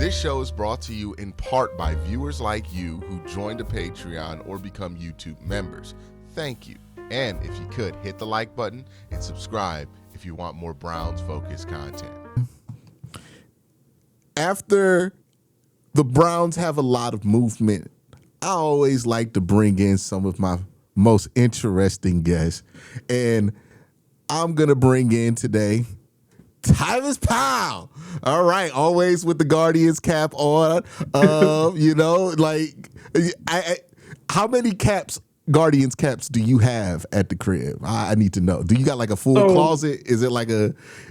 This show is brought to you in part by viewers like you who joined a Patreon or become YouTube members. Thank you. And if you could, hit the like button and subscribe if you want more Browns-focused content. After the Browns have a lot of movement, I always like to bring in some of my most interesting guests. And I'm going to bring in today TYVIS Powell. All right, always with the Guardians cap on. How many Guardians caps do you have at the crib? I need to know. Do you got like a full closet? Is it like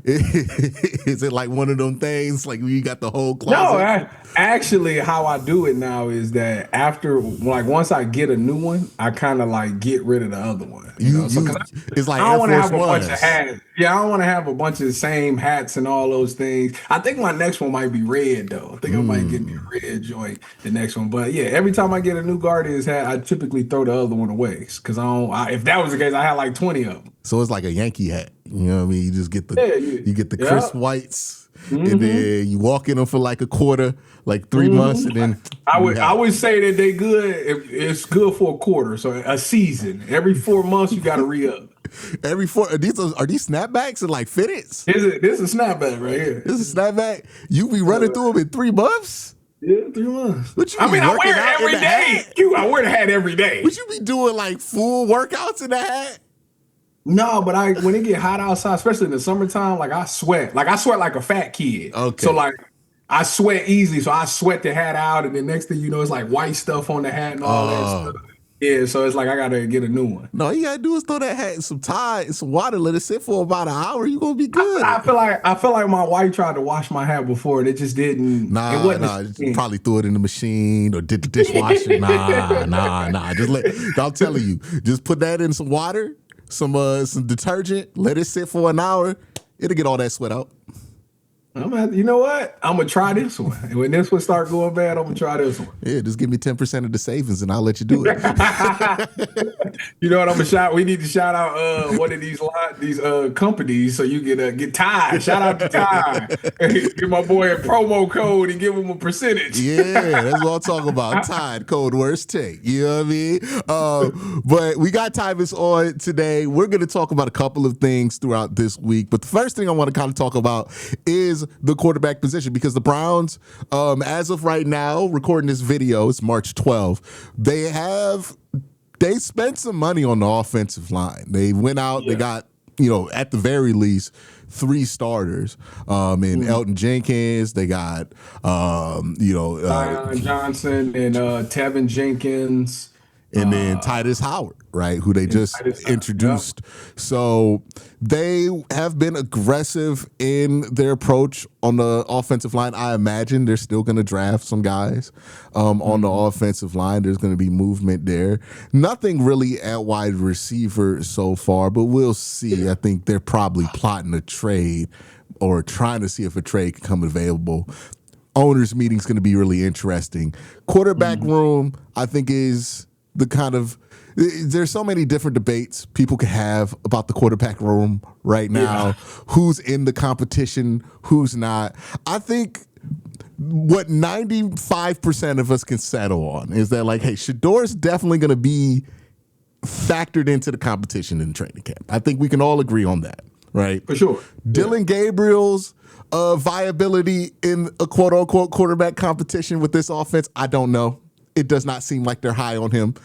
is it like one of them things like you got the whole closet? No, actually how I do it now is that after once I get a new one, I kind of like get rid of the other one. It's like I don't want to have a Ones. bunch of hats. Yeah, I don't want to have a bunch of the same hats and all those things. I think my next one might be red though. I think I might get me a red joint the next one. But yeah, every time I get a new Guardians hat, I typically throw the other one away because if that was the case, I had like 20 of them. So it's like a Yankee hat. You know what I mean? You just get the crisp whites, and then you walk in them for like a quarter, like 3 months, and then I would say that they good. It's good for a quarter, so a season. Every 4 months, you got to re-up. Every four are these snapbacks and like fitteds? This is a snapback right here. This is a snapback. You be running through them in 3 months? Yeah, 3 months. I wear it every day. I wear the hat every day. Would you be doing like full workouts in the hat? No, but when it get hot outside, especially in the summertime, like I sweat like a fat kid. Okay. So like I sweat easily, so I sweat the hat out, and the next thing you know, it's like white stuff on the hat and all that stuff. Yeah, so it's like I gotta get a new one. No, all you gotta do is throw that hat in some Tide and some water, let it sit for about an hour. You gonna be good. I feel like my wife tried to wash my hat before, and it just didn't. You probably threw it in the machine or did the dishwasher. Nah. I'm telling you, just put that in some water, some detergent, let it sit for an hour. It'll get all that sweat out. You know what? I'm gonna try this one. And when this one start going bad, I'm gonna try this one. Yeah, just give me 10% of the savings, and I'll let you do it. You know what? I'm gonna shout. We need to shout out one of these companies so you get Tide. Shout out to Tide. Give my boy a promo code and give him a percentage. Yeah, that's what I'm talking about. Tide code worst take. You know what I mean? But we got TYVIS on today. We're gonna talk about a couple of things throughout this week. But the first thing I want to kind of talk about is the quarterback position, because the Browns, as of right now, recording this video, it's March 12th, they spent some money on the offensive line. They went out, They got, at the very least, 3 starters. In Elton Jenkins, they got, Zion Johnson and Tevin Jenkins. And then Titus Howard, right, who they just introduced. Yeah. So they have been aggressive in their approach on the offensive line. I imagine they're still going to draft some guys on the offensive line. There's going to be movement there. Nothing really at wide receiver so far, but we'll see. I think they're probably plotting a trade or trying to see if a trade can come available. Owners' meeting is going to be really interesting. Quarterback room, I think, is the kind of – there's so many different debates people can have about the quarterback room right now. Yeah. Who's in the competition, who's not. I think what 95% of us can settle on is that, like, hey, Shador's definitely going to be factored into the competition in training camp. I think we can all agree on that, right? For sure. Dylan Gabriel's viability in a quote-unquote quarterback competition with this offense, I don't know. It does not seem like they're high on him.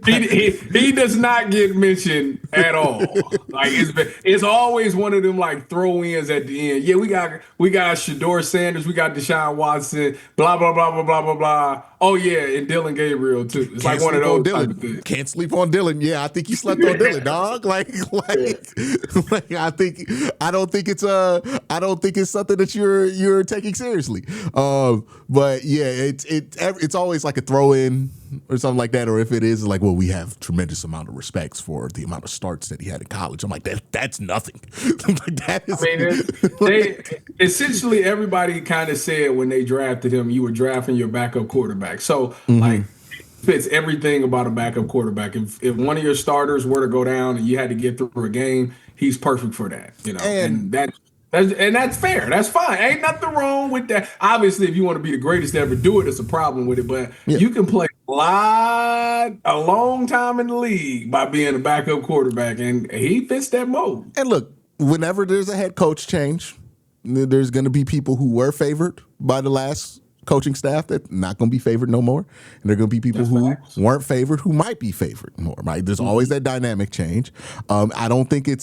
He does not get mentioned at all. Like it's always one of them like throw-ins at the end. Yeah, we got Shador Sanders, we got Deshaun Watson, blah blah blah blah blah blah blah. Oh yeah, and Dylan Gabriel too. It's like one of those type of things. Can't sleep on Dylan. Yeah, I think you slept on Dylan, dog. I don't think it's something that you're taking seriously. But yeah, it's always like a throw in or something like that. Or if it is like, well, we have tremendous amount of respects for the amount of starts that he had in college. I'm like, that's nothing. Essentially everybody kind of said when they drafted him, you were drafting your backup quarterback. So like fits everything about a backup quarterback. If one of your starters were to go down and you had to get through a game, he's perfect for that. And And that's fair. That's fine. Ain't nothing wrong with that. Obviously, if you want to be the greatest to ever do it, it's a problem with it. But you can play a long time in the league by being a backup quarterback, and he fits that mold. And look, whenever there's a head coach change, there's going to be people who were favored by the last coaching staff that not going to be favored no more, and there are going to be people who weren't favored who might be favored more. Right? There's always that dynamic change. I don't think I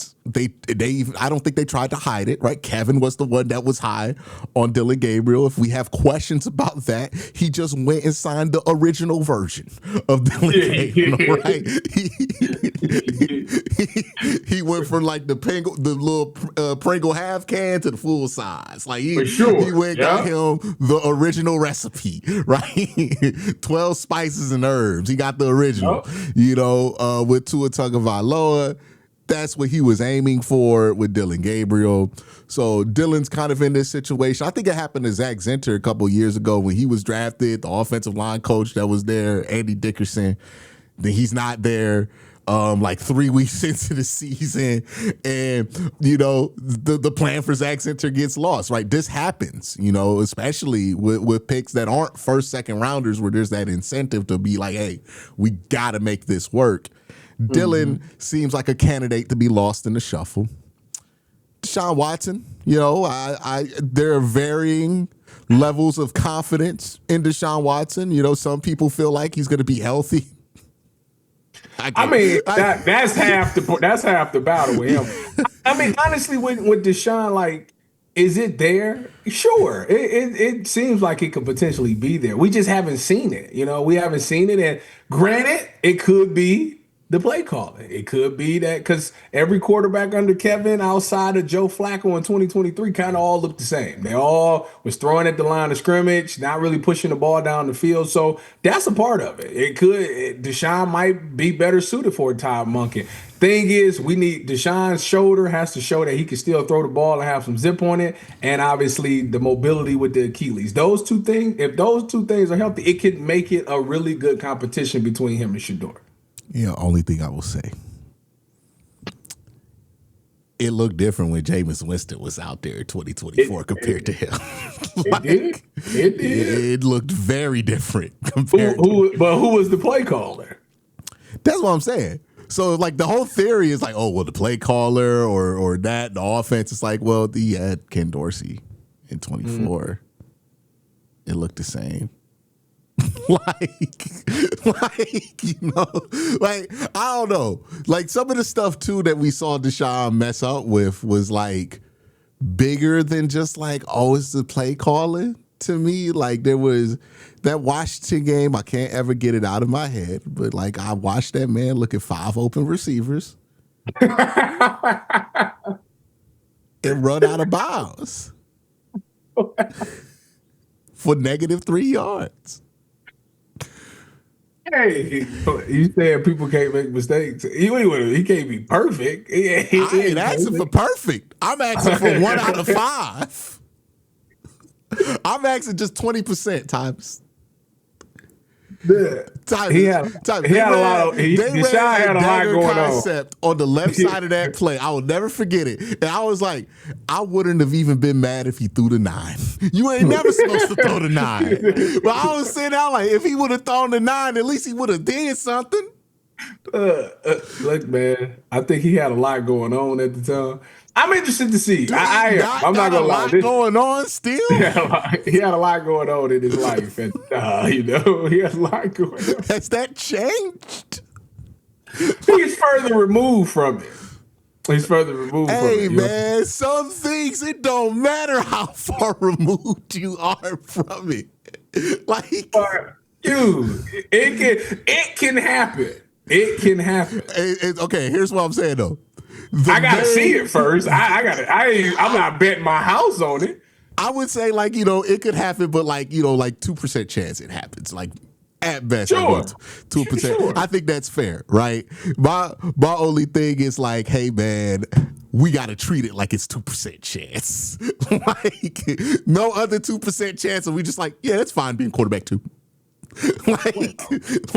don't think they tried to hide it. Right? Kevin was the one that was high on Dylan Gabriel. If we have questions about that, he just went and signed the original version of Dylan Gabriel. Right? He went from like the little Pringle half can to the full size. Like he went got him the original recipe, right? 12 spices and herbs. He got the original. With Tua Tagovailoa, that's what he was aiming for with Dylan Gabriel. So Dylan's kind of in this situation. I think it happened to Zach Zinter a couple years ago when he was drafted, the offensive line coach that was there, Andy Dickerson. Then he's not there. Like 3 weeks into the season, and the plan for Zach Zinter gets lost. Right, this happens. Especially with picks that aren't first, second rounders, where there's that incentive to be like, hey, we got to make this work. Dylan seems like a candidate to be lost in the shuffle. Deshaun Watson, there are varying levels of confidence in Deshaun Watson. Some people feel like he's going to be healthy. That's half the battle with him. I mean, honestly, with Deshaun, like, is it there? Sure, it seems like it could potentially be there. We just haven't seen it. We haven't seen it. And granted, it could be the play calling. It could be that because every quarterback under Kevin outside of Joe Flacco in 2023 kind of all looked the same. They all was throwing at the line of scrimmage, not really pushing the ball down the field. So that's a part of it. Deshaun might be better suited for a Todd Monken. Thing is, we need Deshaun's shoulder has to show that he can still throw the ball and have some zip on it, and obviously the mobility with the Achilles. Those two things, if those two things are healthy, it could make it a really good competition between him and Shedeur. Only thing I will say, it looked different when Jameis Winston was out there in 2024 compared to him. It did. It looked very different compared. But who was the play caller? That's what I'm saying. So, like, the whole theory is like, oh, well, the play caller or that, the offense. It's like, well, he had Ken Dorsey in 24. It looked the same. I don't know. Like, some of the stuff, too, that we saw Deshaun mess up with was, like, bigger than just, like, oh, it's the play calling to me. Like, there was that Washington game. I can't ever get it out of my head. But, like, I watched that man look at 5 open receivers and run out of bounds for -3 yards. Hey, you said people can't make mistakes. He can't be perfect. I ain't asking for perfect. I'm asking for 1 out of 5. I'm asking just 20% times. He had a lot going on the left side of that play. I will never forget it. And I was like, I wouldn't have even been mad if he threw the 9. You ain't never supposed to throw the 9. But I was sitting out like, if he would have thrown the 9, at least he would have did something. Look, man, I think he had a lot going on at the time. I'm interested to see. I'm not gonna lie. Going on still. He had a lot going on in his life, and he had a lot going on. Has that changed? He's further removed from it. Hey, man, some things it don't matter how far removed you are from it. Like, dude, it can happen. It can happen. Okay, here's what I'm saying though. I gotta see it first. I'm not betting my house on it. I would say, like, it could happen, but like 2% chance it happens. Like, at best, sure. 2%. Sure. I think that's fair, right? My only thing is like, hey man, we gotta treat it like it's 2% chance. Like, no other 2% chance, and we just like, yeah, it's fine being quarterback 2.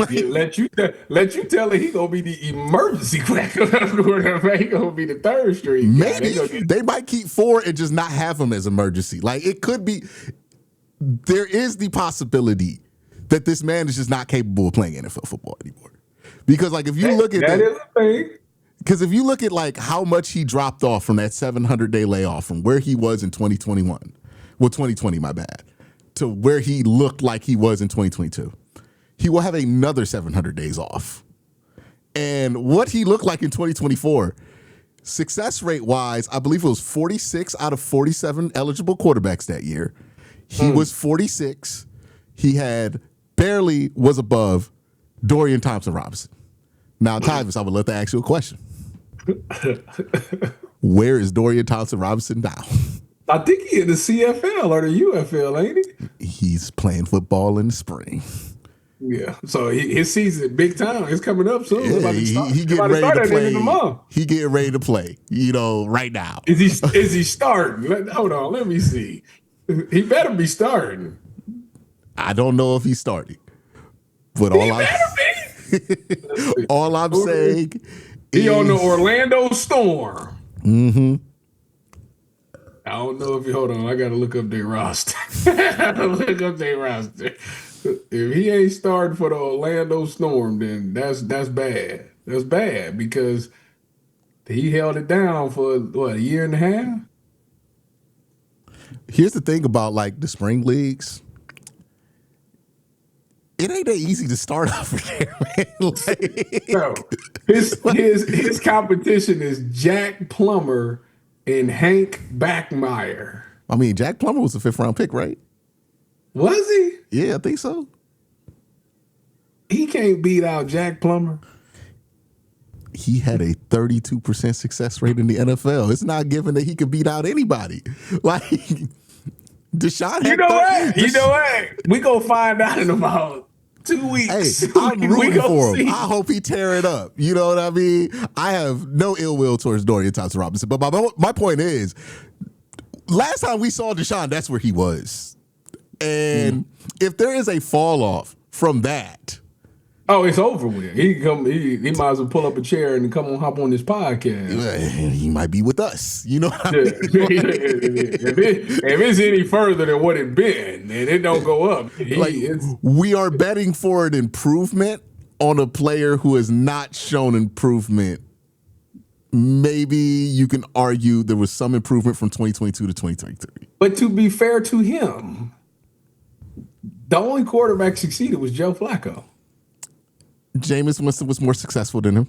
Yeah, let you tell her he gonna be the emergency quarterback. He gonna be the third string guy. Maybe they might keep 4 and just not have him as emergency. Like it could be. There is the possibility that this man is just not capable of playing NFL football anymore. Because like if you look at that is a thing. Because if you look at like how much he dropped off from that 700-day layoff from where he was in 2021, well 2020, my bad, to where he looked like he was in 2022, he will have another 700 days off. And what he looked like in 2024, success rate wise, I believe it was 46 out of 47 eligible quarterbacks that year. He was 46. He had barely was above Dorian Thompson-Robinson. Now, TYVIS, I would love to ask you a question. Where is Dorian Thompson-Robinson now? I think he in the CFL or the UFL, ain't he? He's playing football in the spring. Yeah, so his season, big time, it's coming up soon. Yeah, he getting ready to play. He getting ready to play. You know, right now. Is he starting? Hold on, let me see. He better be starting. I don't know if he's starting, but all I'm saying is he on the Orlando Storm. Mm-hmm. I don't know if you hold on. I gotta look up their roster. If he ain't starting for the Orlando Storm, then that's bad. That's bad because he held it down for what, a year and a half. Here's the thing about like the spring leagues. It ain't that easy to start over there, man. No, his competition is Jack Plummer and Hank Backmeyer. I mean, Jack Plummer was a 5th-round pick, right? Was he? Yeah, I think so. He can't beat out Jack Plummer. He had a 32% success rate in the NFL. It's not given that he could beat out anybody. Like Deshaun. You know what? We gonna find out in about 2 weeks. Hey, I'm rooting for him. I hope he tear it up. You know what I mean? I have no ill will towards Dorian Thompson-Robinson. But my point is, last time we saw Deshaun, that's where he was. And if there is a fall off from that, oh, it's over with. He might as well pull up a chair and come on, hop on this podcast. He might be with us. You know what I mean? If it's any further than what it been, and it don't go up. We are betting for an improvement on a player who has not shown improvement. Maybe you can argue there was some improvement from 2022 to 2023. But to be fair to him, the only quarterback succeeded was Joe Flacco. Jameis Winston was more successful than him.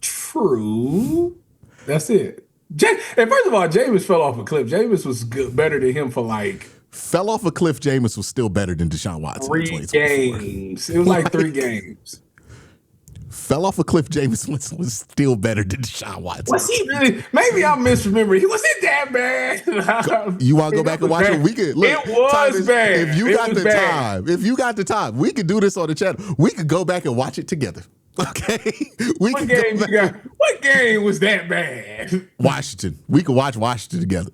True. That's it. And first of all, Jameis fell off a cliff. Jameis was better than him for like... Fell off a cliff, Jameis was still better than Deshaun Watson. 3 games. It was like 3 games. Fell off a cliff, Jameis Winston was still better than Deshaun Watson. Was he really? Maybe I'm misremembering. He wasn't that bad. You want to go back and watch it? We could. Look, it was bad. If you got the time, we could do this on the channel. We could go back and watch it together. Okay. What game was that bad? Washington. We could watch Washington together.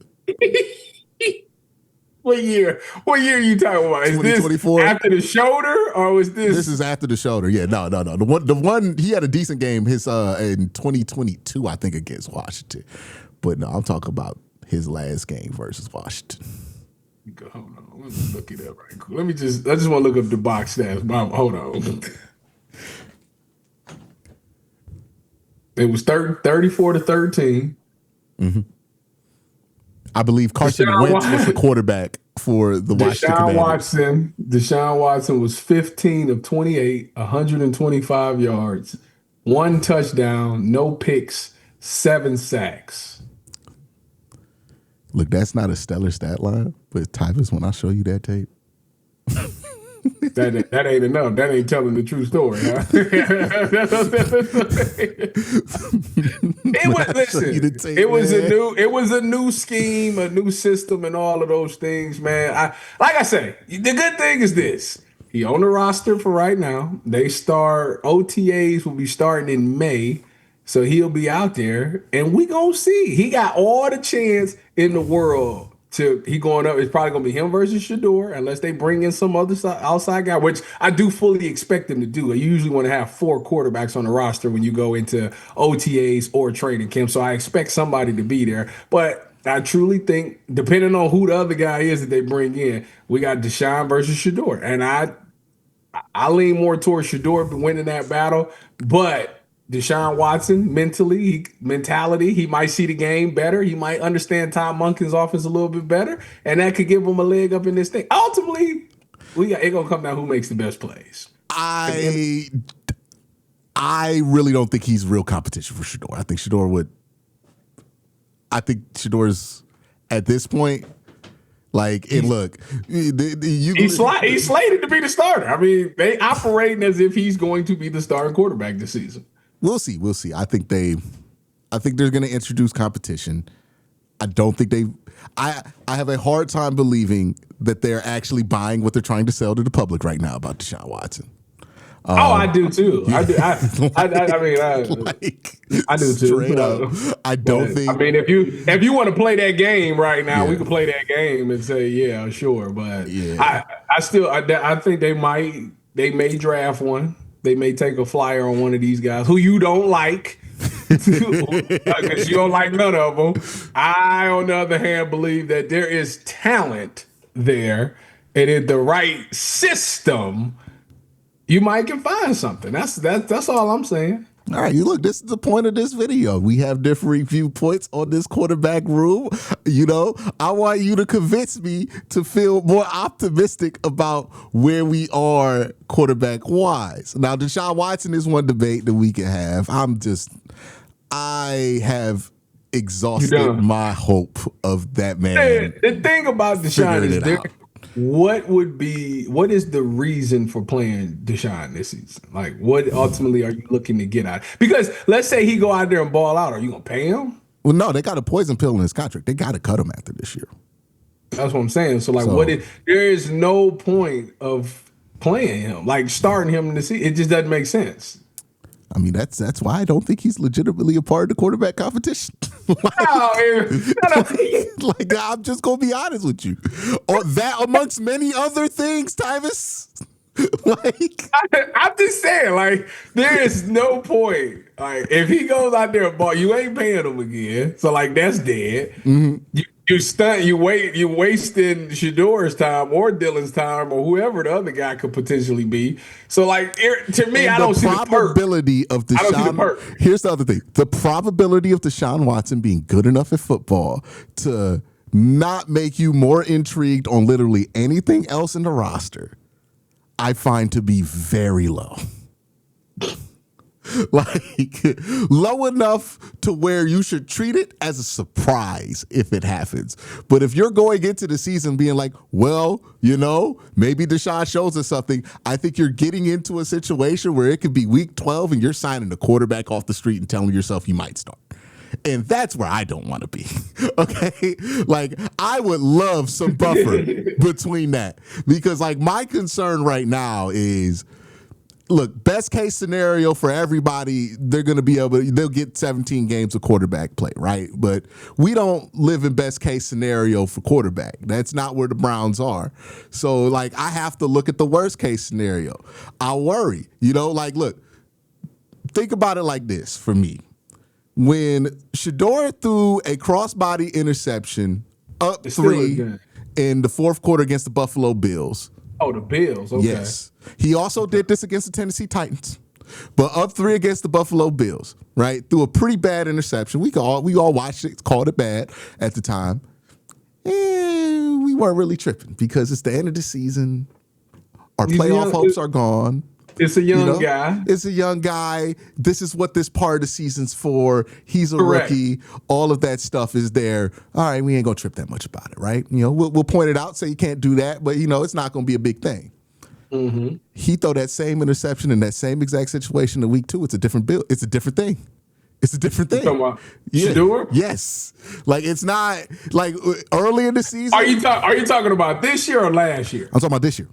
What year? What year are you talking about? Is 2024 after the shoulder, or was this? This is after the shoulder. Yeah, no. The one he had a decent game. His in 2022, I think, against Washington. But no, I'm talking about his last game versus Washington. Hold on, let me look it up right quick. I just want to look up the box stats. Hold on. It was 34 to 13. Mm-hmm. I believe Carson Wentz was the quarterback for the Washington Commanders. Deshaun Watson was 15 of 28, 125 yards, 1 touchdown, no picks, 7 sacks. Look, that's not a stellar stat line, but TYVIS, when I show you that tape. That ain't enough. That ain't telling the true story, huh? It was a new scheme, a new system, and all of those things, man. Like I say, the good thing is this. He on the roster for right now. OTAs will be starting in May. So he'll be out there, and we gonna see. He got all the chance in the world he going up. It's probably gonna be him versus Shador, unless they bring in some other outside guy, which I do fully expect them to do. You usually want to have 4 quarterbacks on the roster when you go into OTAs or training camp, so I expect somebody to be there. But I truly think, depending on who the other guy is that they bring in, we got Deshaun versus Shador, and I lean more towards Shador winning that battle, but Deshaun Watson mentality, he might see the game better. He might understand Tom Monken's offense a little bit better, and that could give him a leg up in this thing. Ultimately, it's gonna come down who makes the best plays. I really don't think he's real competition for Shador. I think Shador's at this point. Like, and look, he's slated to be the starter. I mean, they operating as if he's going to be the starting quarterback this season. We'll see. I think they're going to introduce competition. I don't think I have a hard time believing that they're actually buying what they're trying to sell to the public right now about Deshaun Watson. I do too. I do. I do too. Straight up, I don't think. I mean, if you want to play that game right now, we can play that game and say, yeah, sure. But I think they may draft one. They may take a flyer on one of these guys who you don't like, because you don't like none of them. I, on the other hand, believe that there is talent there, and in the right system, you might can find something. That's all I'm saying. All right, look, this is the point of this video. We have differing viewpoints on this quarterback room. I want you to convince me to feel more optimistic about where we are quarterback-wise. Now, Deshaun Watson is one debate that we can have. I have exhausted my hope of that man. The thing about Deshaun is what is the reason for playing Deshaun this season? Like, what ultimately are you looking to get out? Because let's say he go out there and ball out, are you gonna pay him? Well, no, they got a poison pill in his contract. They got to cut him after this year. That's what I'm saying. So, there is no point of playing him, like starting him in the season. It just doesn't make sense. I mean, that's why I don't think he's legitimately a part of the quarterback competition. I'm just gonna be honest with you. Or that amongst many other things, TYVIS. I'm just saying, there is no point. If he goes out there and ball, you ain't paying him again. So that's dead. Mm-hmm. You wasting Shador's time or Dylan's time or whoever the other guy could potentially be. So to me, I don't see the probability of Deshaun. Here's the other thing: the probability of Deshaun Watson being good enough at football to not make you more intrigued on literally anything else in the roster, I find to be very low. Low enough to where you should treat it as a surprise if it happens. But if you're going into the season being like, well, maybe Deshaun shows us something, I think you're getting into a situation where it could be week 12 and you're signing a quarterback off the street and telling yourself you might start. And that's where I don't want to be. Okay? I would love some buffer between that. Because my concern right now is, look, best case scenario for everybody, they'll get 17 games of quarterback play, right? But we don't live in best case scenario for quarterback. That's not where the Browns are. So I have to look at the worst case scenario. I worry, look, think about it like this for me. When Shador threw a crossbody interception up 3 in the fourth quarter against the Buffalo Bills. Oh, the Bills. Okay. Yes. He also did this against the Tennessee Titans. But up 3 against the Buffalo Bills, right? Threw a pretty bad interception. We all watched it, called it bad at the time. And we weren't really tripping because it's the end of the season. Our playoff hopes are gone. It's a young guy. It's a young guy. This is what this part of the season's for. He's a rookie. All of that stuff is there. All right, we ain't gonna trip that much about it, right? We'll point it out, say you can't do that, but it's not gonna be a big thing. Mm-hmm. He throw that same interception in that same exact situation in week 2. It's a different bill. It's a different thing. It's a different thing. Shador? Yes. It's not early in the season. Are you talking about this year or last year? I'm talking about this year.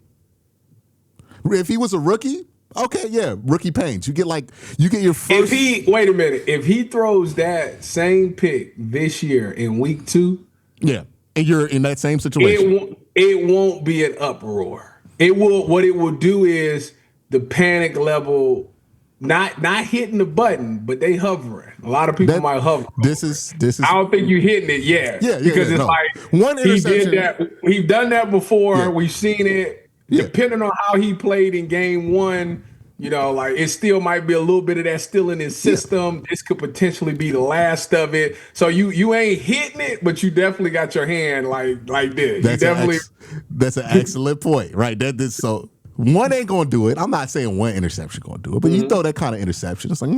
If he was a rookie, okay, yeah, rookie pains. You get your first. Wait a minute. If he throws that same pick this year in week 2, yeah, And you're in that same situation. It won't be an uproar. It will. What it will do is the panic level, not hitting the button, but they hovering. A lot of people might hover. This is. I don't think you're hitting it yet. Yeah, because it's like one interception. He did that. He's done that before. Yeah. We've seen it. Yeah. Depending on how he played in game one, you know, like it still might be a little bit of that still in his system. Yeah. This could potentially be the last of it. So you ain't hitting it, but you definitely got your hand like this. That's an excellent point, right? So one ain't gonna do it. I'm not saying one interception gonna do it, but you throw that kind of interception, it's like,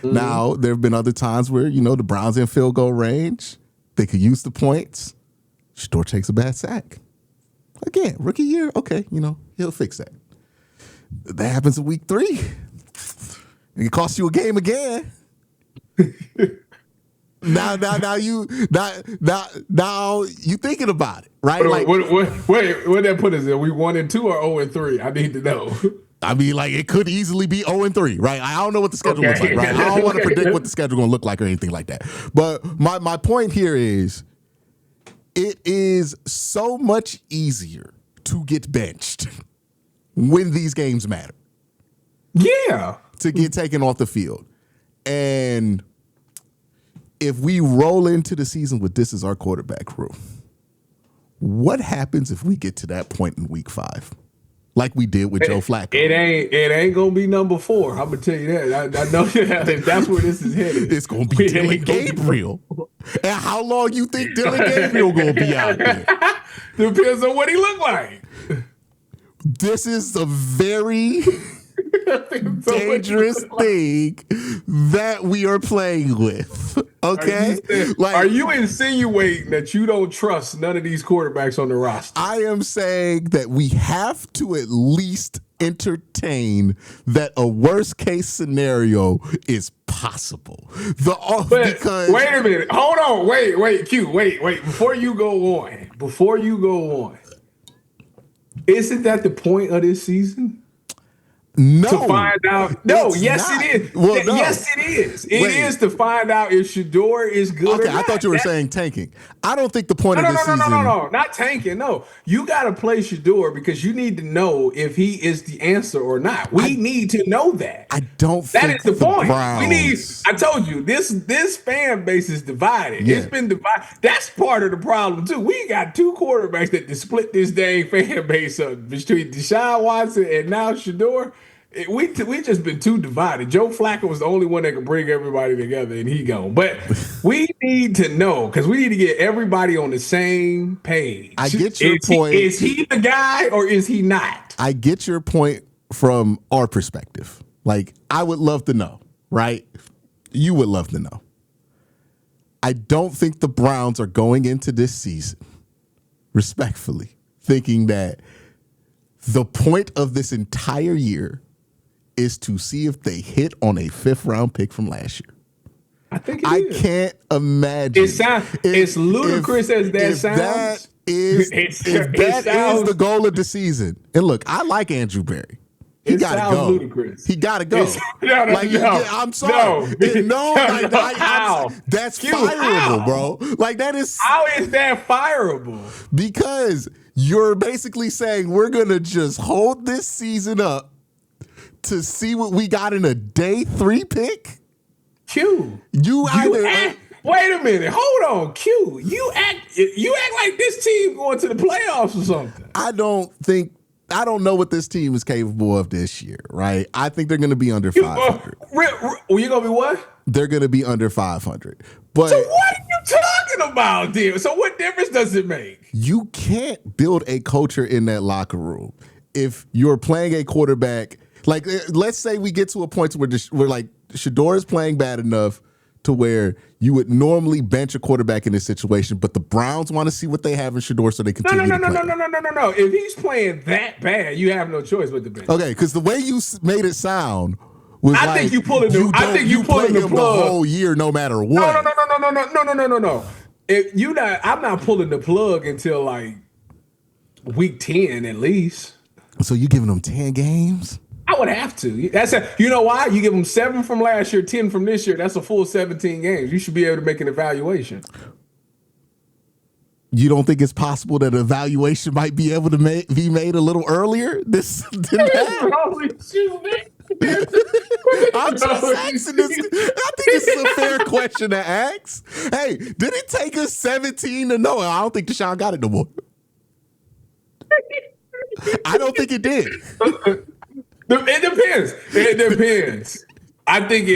Now there have been other times where the Browns in field goal range, they could use the points. Shador takes a bad sack. Again, rookie year, okay, he'll fix that. That happens in week 3. It costs you a game again. Now you thinking about it, right? What that put us in? We 1 and 2 or 0 and 3? I need to know. I mean, like it could easily be 0 and 3, right? I don't know what the schedule looks like, right? I don't want to predict what the schedule gonna look like or anything like that. But my point here is, it is so much easier to get benched when these games matter. Yeah. To get taken off the field. And if we roll into the season with this as our quarterback room, what happens if we get to that point in week 5? Like we did with Joe Flacco. It ain't gonna be number 4. I'm gonna tell you that. I know that that's where this is headed. It's gonna be Dylan Gabriel. And how long you think Dylan Gabriel gonna be out there? Depends on what he look like. This is a very dangerous thing that we are playing with. Okay? Are you insinuating that you don't trust none of these quarterbacks on the roster? I am saying that we have to at least entertain that a worst case scenario is possible. Because wait a minute. Hold on. Wait, Q. Wait. Before you go on. Isn't that the point of this season? No. To find out. No, yes, it is. Well, no. Yes, it is. It is to find out if Shador is good or not. I thought you were saying tanking. I don't think the point of this season. No. Not tanking. No. You got to play Shador because you need to know if he is the answer or not. We need to know that. I don't think that is the point. Browns. I told you, this fan base is divided. Yeah. It's been divided. That's part of the problem, too. We got 2 quarterbacks that split this dang fan base up between Deshaun Watson and now Shador. We just been too divided. Joe Flacco was the only one that could bring everybody together, and he gone. But we need to know because we need to get everybody on the same page. I get your point. Is he the guy or is he not? I get your point from our perspective. Like, I would love to know, right? You would love to know. I don't think the Browns are going into this season, respectfully, thinking that the point of this entire year is to see if they hit on a 5th round pick from last year. I think it is. I can't imagine. It's ludicrous as that sounds. If that is the goal of the season. And look, I like Andrew Berry. He got to go. Ludicrous. He got to go. I'm sorry. That's fireable, bro. Like that is. How is that fireable? Because you're basically saying we're gonna just hold this season up to see what we got in a day 3 pick. Q. Wait a minute. Hold on, Q. You act like this team going to the playoffs or something. I don't know what this team is capable of this year, right? I think they're going to be under 500. You're going to be what? They're going to be under 500. But so what are you talking about, dear? So what difference does it make? You can't build a culture in that locker room if you're playing a quarterback. Like, let's say we get to a point where like Shador is playing bad enough to where you would normally bench a quarterback in this situation, but the Browns want to see what they have in Shador so they continue to play. No. If he's playing that bad, you have no choice but to bench. Okay, because the way you made it sound was I think you pulling the plug the whole year no matter what. No. I'm not pulling the plug until like week 10 at least. So you giving them 10 games? I would have to. You know why? You give them 7 from last year, 10 from this year. That's a full 17 games. You should be able to make an evaluation. You don't think it's possible that an evaluation might be able to be made a little earlier? I'm just asking this. I think this is a fair question to ask. Hey, did it take us 17 to know? I don't think Deshaun got it no more. I don't think it did. It depends. I think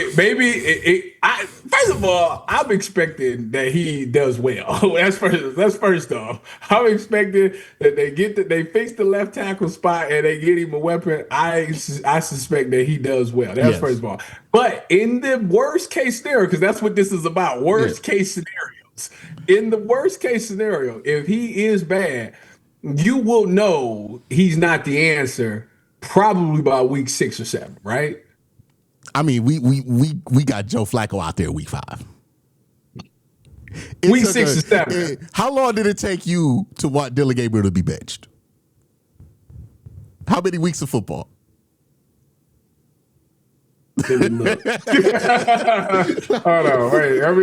first of all, I'm expecting that he does well. That's first off. I'm expecting that they fix the left tackle spot and they get him a weapon. I suspect that he does well. That's first of all. But in the worst case scenario, because that's what this is about, worst case scenarios. In the worst case scenario, if he is bad, you will know he's not the answer probably by week 6 or 7, right? I mean, we got Joe Flacco out there week 5. Week 6 or 7. How long did it take you to want Dylan Gabriel to be benched? How many weeks of football? Hold on, wait. Let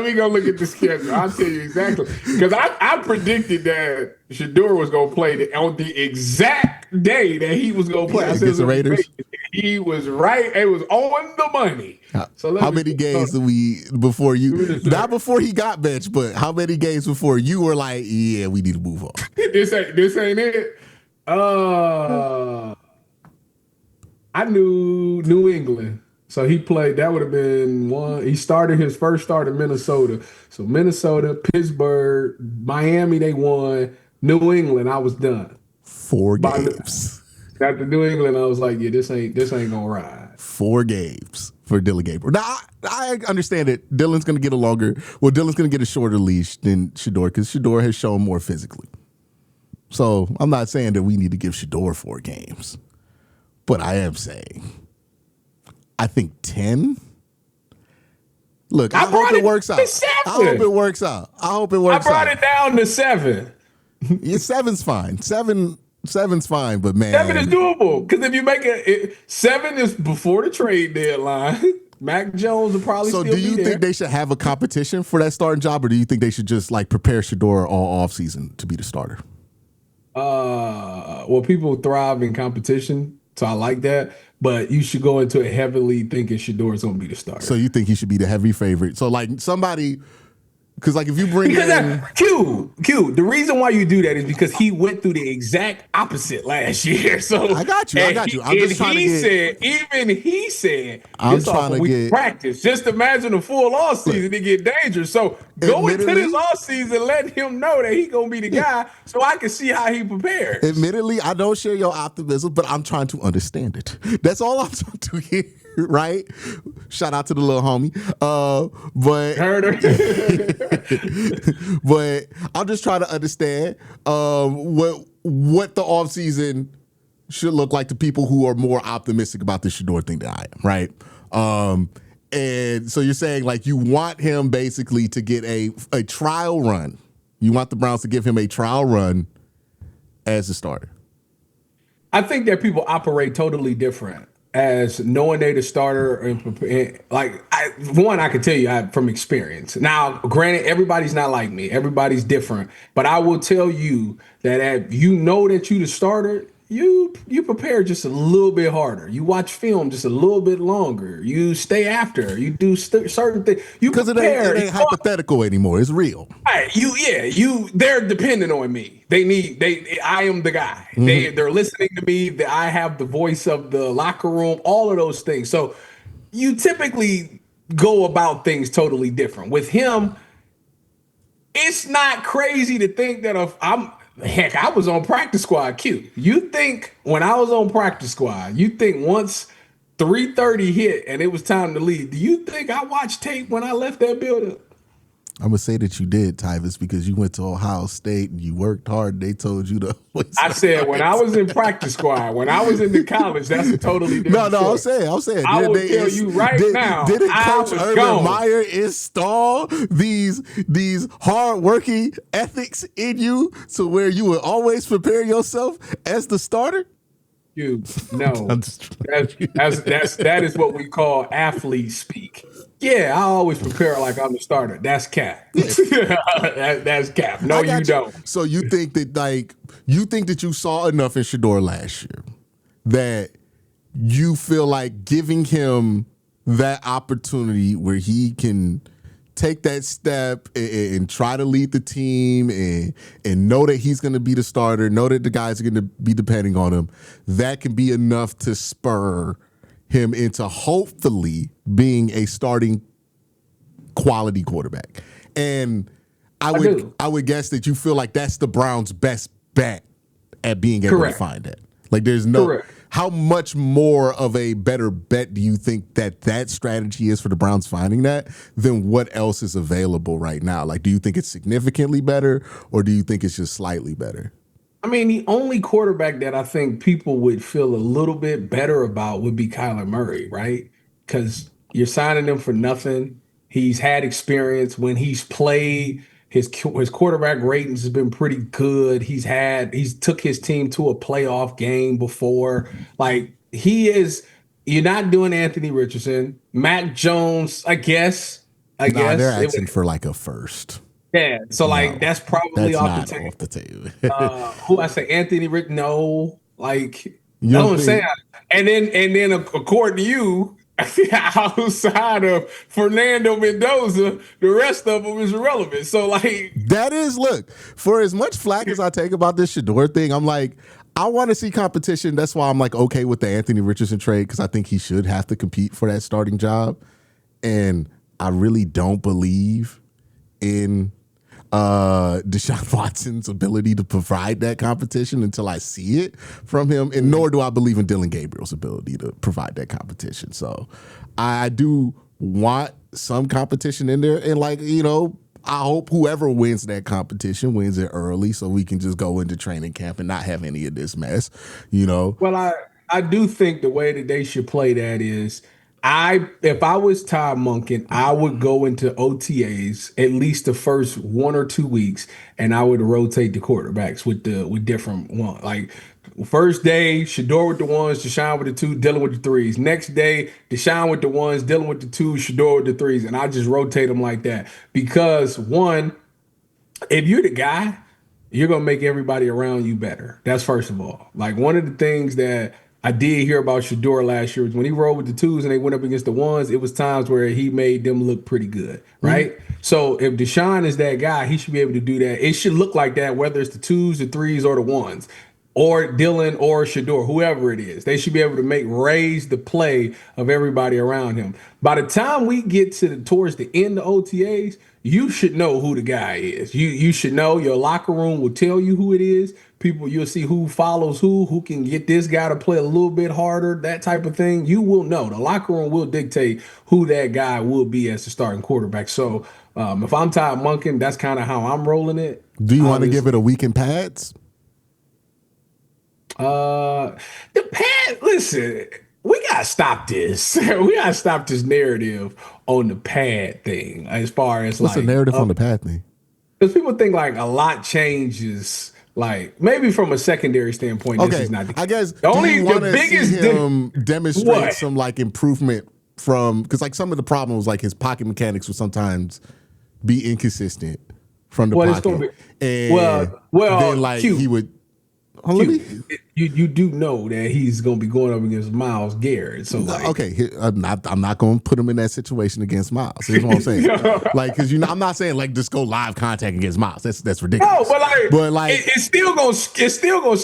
me go look at the schedule. I'll tell you exactly. Because I predicted that Shedeur was going to play on the exact day that he was going to play. I said against the Raiders. He was right. It was on the money. So how many games did we before you? Not before he got benched, but how many games before you were like, yeah, we need to move on? This ain't it. I knew New England. So he played, that would have been one. He started his first start in Minnesota. So Minnesota, Pittsburgh, Miami, they won. New England, I was done. 4 games. After New England, I was like, yeah, this ain't gonna ride. 4 games for Dylan Gabriel. Now, I understand it. Dylan's gonna get Dylan's gonna get a shorter leash than Shedeur because Shedeur has shown more physically. So I'm not saying that we need to give Shedeur 4 games. But I am saying, I think 10. Look, I hope it works out. I hope it works out. I brought it down to 7. Yeah, 7's fine. 7's fine, but man, 7 is doable because if you make it, 7 is before the trade deadline. Mac Jones will probably. So, do you think they should have a competition for that starting job, or do you think they should just like prepare Shedeur all offseason to be the starter? Well, people thrive in competition. So I like that, but you should go into it heavily thinking Shedeur is going to be the starter. So you think he should be the heavy favorite? So like somebody, because like if you bring Q, the reason why you do that is because he went through the exact opposite last year. So I got you. I'm just trying to get. He said, I'm trying to get practice. Just imagine a full off season to get dangerous. So go into this off season, let him know that he gonna be the guy, so I can see how he prepares. Admittedly, I don't share your optimism, but I'm trying to understand it. That's all I'm trying to hear. Right? Shout out to the little homie. But but I'm just trying to understand what the offseason should look like to people who are more optimistic about the Shedeur thing than I am, right? And so you're saying like you want him basically to get a trial run. You want the Browns to give him a trial run as a starter. I think that people operate totally different. As knowing they the starter and like I can tell you from experience. Now, granted, everybody's not like me. Everybody's different. But I will tell you that if you know that you the starter, you prepare just a little bit harder. You watch film just a little bit longer. You stay after. You do certain things. Because it ain't hypothetical anymore. It's real. Right. They're dependent on me. I am the guy. Mm-hmm. They're listening to me. I have the voice of the locker room, all of those things. So you typically go about things totally different. With him, it's not crazy to think that I was on practice squad, Q. You think when I was on practice squad, you think once 3:30 hit and it was time to leave, do you think I watched tape when I left that building? I'm going to say that you did, TYVIS, because you went to Ohio State and you worked hard. They told you to. I said when I was in practice squad, when I was in the college, that's a totally different story. I'm saying. I will tell you right now. Didn't Coach Urban Meyer install these hard-working ethics in you to where you would always prepare yourself as the starter? No. That is what we call athlete speak. Yeah, I always prepare like I'm the starter. That's cap. That's cap. No, you don't. So you think that you saw enough in Shedeur last year that you feel like giving him that opportunity where he can take that step and try to lead the team and know that he's going to be the starter, know that the guys are going to be depending on him, that can be enough to spur him into hopefully being a starting quality quarterback. And I would guess that you feel like that's the Browns' best bet at being able to find that. Like there's no how much more of a better bet do you think that strategy is for the Browns finding that than what else is available right now? Like, do you think it's significantly better or do you think it's just slightly better? I mean, the only quarterback that I think people would feel a little bit better about would be Kyler Murray, right? Because you're signing him for nothing. He's had experience when he's played. His quarterback ratings has been pretty good. He's took his team to a playoff game before. Like you're not doing Anthony Richardson, Mac Jones. I guess. They're asking for like a first. Yeah, so that's probably off the table. Who I say Anthony Rick? No, like you know what I'm saying. And then according to you, outside of Fernando Mendoza, the rest of them is irrelevant. So that is look for as much flack as I take about this Shedeur thing. I'm like, I want to see competition. That's why I'm like okay with the Anthony Richardson trade because I think he should have to compete for that starting job, and I really don't believe in Deshaun Watson's ability to provide that competition until I see it from him, and nor do I believe in Dylan Gabriel's ability to provide that competition. So I do want some competition in there, and I hope whoever wins that competition wins it early so we can just go into training camp and not have any of this mess, Well, I do think the way that they should play that is if I was Todd Monken, I would go into OTAs at least the first 1 or 2 weeks, and I would rotate the quarterbacks with different ones. Like first day, Shedeur with the ones, Deshaun with the two, Dylan with the threes. Next day, Deshaun with the ones, Dylan with the two, Shedeur with the threes, and I just rotate them like that because one, if you're the guy, you're gonna make everybody around you better. That's first of all. Like one of the things that I did hear about Shedeur last year was when he rolled with the twos and they went up against the ones, it was times where he made them look pretty good, right? Mm-hmm. So if Deshaun is that guy, he should be able to do that. It should look like that, whether it's the twos, the threes, or the ones, or Dylan or Shedeur, whoever it is. They should be able to raise the play of everybody around him. By the time we get towards the end of OTAs, you should know who the guy is. You should know. Your locker room will tell you who it is. You'll see who follows who can get this guy to play a little bit harder, that type of thing. You will know. The locker room will dictate who that guy will be as the starting quarterback. So if I'm Todd Monken, that's kind of how I'm rolling it. Do you want to give it a week in pads? The pad, listen, we gotta stop this. We gotta stop this narrative on the pad thing. As far as what's the narrative on the pad thing? Because people think like a lot changes. Like maybe from a secondary standpoint, this is not the case. I guess the biggest see him demonstrate some improvement from because some of the problems his pocket mechanics would sometimes be inconsistent from the pocket. Then he would. You do know that he's going to be going up against Myles Garrett. So I'm not going to put him in that situation against Myles. Here's what I'm saying. Because I'm not saying just go live contact against Myles. That's ridiculous. No, but it's still going.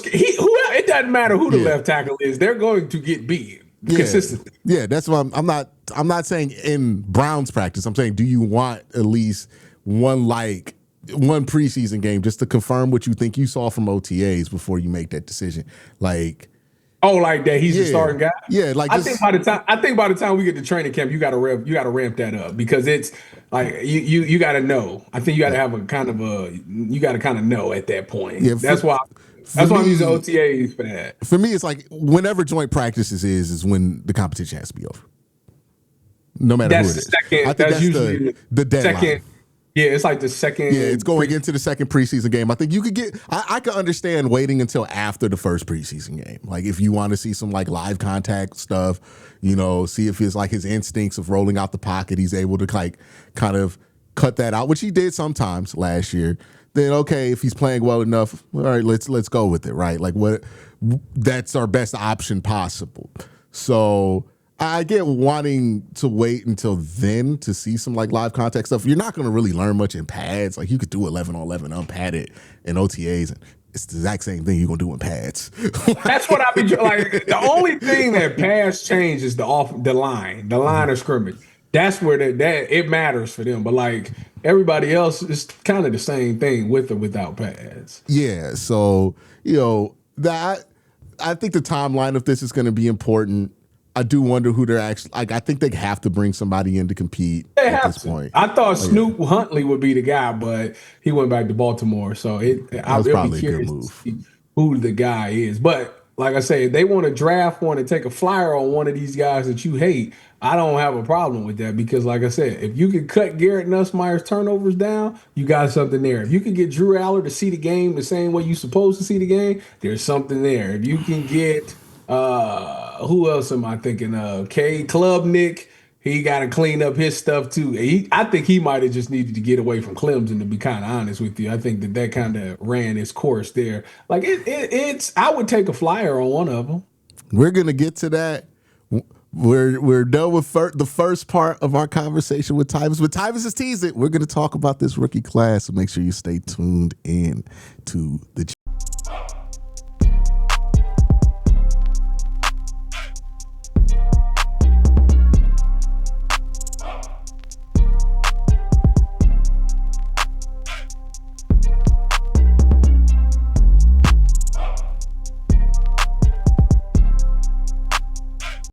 It doesn't matter who the left tackle is. They're going to get beat consistently. Yeah, that's why I'm not saying in Browns practice. I'm saying, do you want at least one preseason game just to confirm what you think you saw from OTAs before you make that decision? Like that he's the starting guy? Yeah, I think by the time we get to training camp, you gotta ramp that up because it's you gotta know. I think you gotta have you gotta kind of know at that point. Yeah, that's why I'm using OTAs for that. For me, it's whenever joint practices is when the competition has to be over. No matter who it is. I think that's usually the deadline. Yeah, it's like the second. Yeah, it's going into the second preseason game. I think you could get. I could understand waiting until after the first preseason game. Like if you want to see some like live contact stuff, see if it's like his instincts of rolling out the pocket, he's able to like kind of cut that out, which he did sometimes last year. Then okay, if he's playing well enough, all right, let's go with it, right? Like that's our best option possible. So I get wanting to wait until then to see some like live contact stuff. You're not going to really learn much in pads. Like you could do 11 on 11 unpadded in OTAs, and it's the exact same thing you're going to do in pads. That's what I be like. The only thing that pads change is the line of scrimmage. That's where that it matters for them. But like everybody else, it's kind of the same thing with or without pads. Yeah. So that I think the timeline of this is going to be important. I do wonder who they're actually like. I think they have to bring somebody in to compete at this point. I thought Snoop Huntley would be the guy, but he went back to Baltimore. So I'll be curious to see who the guy is. But like I say, if they want to draft one and take a flyer on one of these guys that you hate, I don't have a problem with that because, like I said, if you can cut Garrett Nussmeier's turnovers down, you got something there. If you can get Drew Aller to see the game the same way you're supposed to see the game, there's something there. If you can get who else am I thinking of? K Klubnik. He got to clean up his stuff too. I think he might have just needed to get away from Clemson, to be kind of honest with you. I think that kind of ran its course there. Like it's I would take a flyer on one of them. We're gonna get to that. We're done with the first part of our conversation with TYVIS. But TYVIS is teased it. We're gonna talk about this rookie class, so make sure you stay tuned in to the